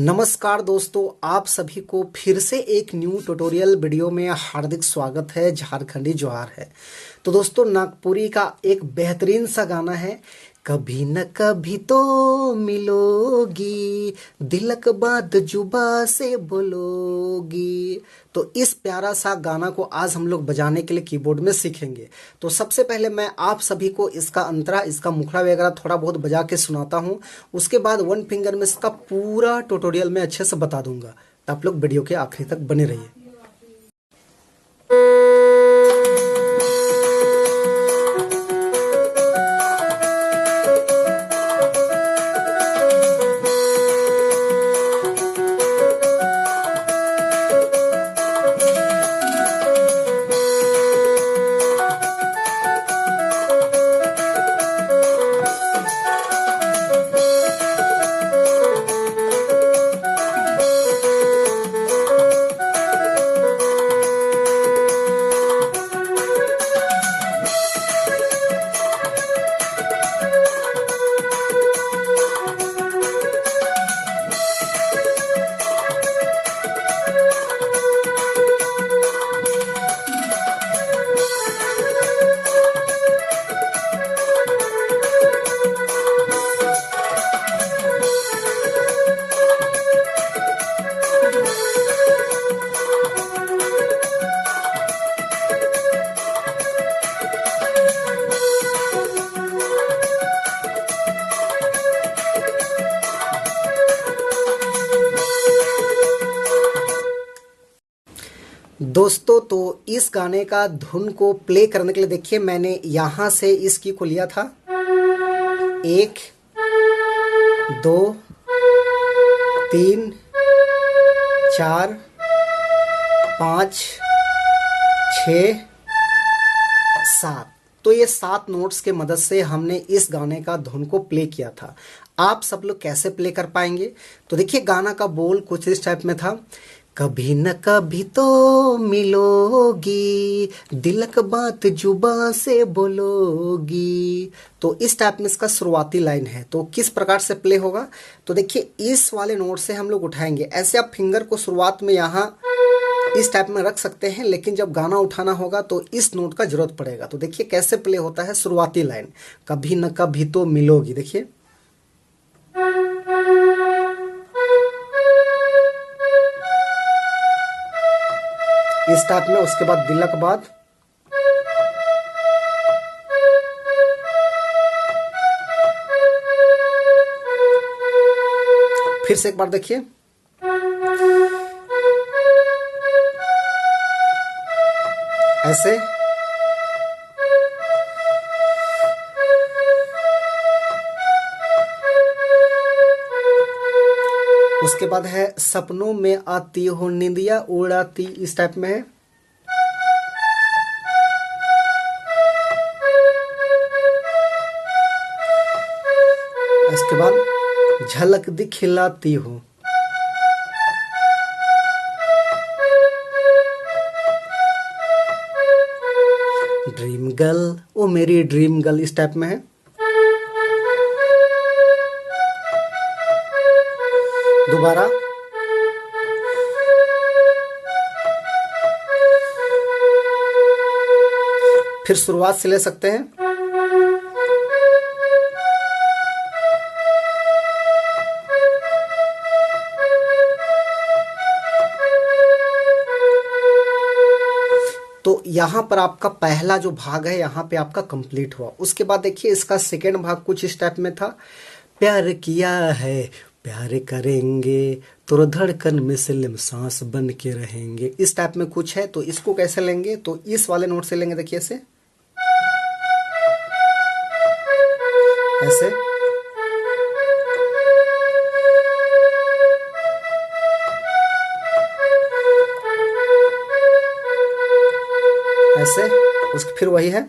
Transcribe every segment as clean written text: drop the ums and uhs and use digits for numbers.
नमस्कार दोस्तों, आप सभी को फिर से एक न्यू ट्यूटोरियल वीडियो में हार्दिक स्वागत है। झारखंडी जोहार है। तो दोस्तों, नागपुरी का एक बेहतरीन सा गाना है, कभी न कभी तो मिलोगी, दिलक बात जुबा से बोलोगी। तो इस प्यारा सा गाना को आज हम लोग बजाने के लिए कीबोर्ड में सीखेंगे। तो सबसे पहले मैं आप सभी को इसका अंतरा, इसका मुखड़ा वगैरह थोड़ा बहुत बजा के सुनाता हूँ। उसके बाद वन फिंगर में इसका पूरा ट्यूटोरियल में अच्छे से बता दूंगा। तो आप लोग वीडियो के आखिरी तक बने रहिए। दोस्तों, तो इस गाने का धुन को प्ले करने के लिए देखिए, मैंने यहाँ से इस की को लिया था। 1 2 3 4 5 6 7। तो ये 7 नोट्स के मदद से हमने इस गाने का धुन को प्ले किया था। आप सब लोग कैसे प्ले कर पाएंगे? तो देखिए, गाना का बोल कुछ इस टाइप में था, कभी न कभी तो मिलोगी, दिलक बात जुबा से बोलोगी। तो इस टाइप में इसका शुरुआती लाइन है। तो किस प्रकार से प्ले होगा? तो देखिए, इस वाले नोट से हम लोग उठाएंगे। ऐसे आप फिंगर को शुरुआत में यहाँ इस टाइप में रख सकते हैं, लेकिन जब गाना उठाना होगा तो इस नोट का जरूरत पड़ेगा। तो देखिए कैसे प्ले होता है शुरुआती लाइन, कभी न कभी तो मिलोगी। देखिए, इस टाइप में। उसके बाद दिलक बाद, फिर से एक बार देखिए, ऐसे। उसके बाद है सपनों में आती हो निंदिया उड़ाती, इस टाइप में है। इसके बाद झलक दिखलाती हो, ड्रीम गर्ल ओ मेरी ड्रीम गर्ल, इस टाइप में है। दोबारा, फिर शुरुआत से ले सकते हैं। तो यहाँ पर आपका पहला जो भाग है यहाँ पे आपका कंप्लीट हुआ। उसके बाद देखिए, इसका सेकेंड भाग कुछ इस टाइप में था, प्यार किया है प्यार करेंगे, तो धड़कन में सिलम सांस बन के रहेंगे, इस टाइप में कुछ है। तो इसको कैसे लेंगे? तो इस वाले नोट से लेंगे। देखिए ऐसे, ऐसे। ऐसे। उसके फिर वही है,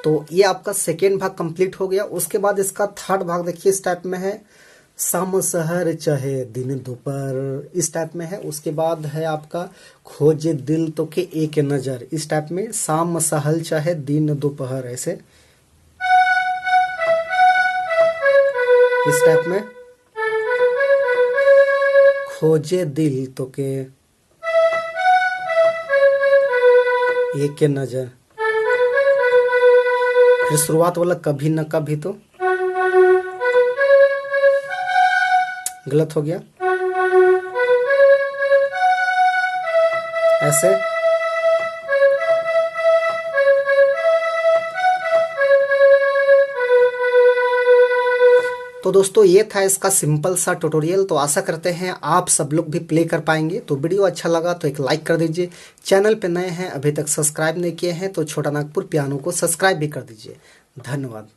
तो ये आपका सेकेंड भाग कंप्लीट हो गया। उसके बाद इसका थर्ड भाग देखिए, इस टाइप में है, शाम सहर चाहे दिन दोपहर, इस टाइप में है। उसके बाद है आपका खोजे दिल तो के एक नजर, इस टाइप में शाम सहल चाहे दिन दोपहर, ऐसे इस टाइप में खोजे दिल तो के एक नजर। फिर शुरुआत वाला कभी न कभी तो गलत हो गया, ऐसे। तो दोस्तों ये था इसका सिंपल सा ट्यूटोरियल। तो आशा करते हैं आप सब लोग भी प्ले कर पाएंगे। तो वीडियो अच्छा लगा तो एक लाइक कर दीजिए। चैनल पे नए हैं, अभी तक सब्सक्राइब नहीं किए हैं तो छोटा नागपुर पियानो को सब्सक्राइब भी कर दीजिए। धन्यवाद।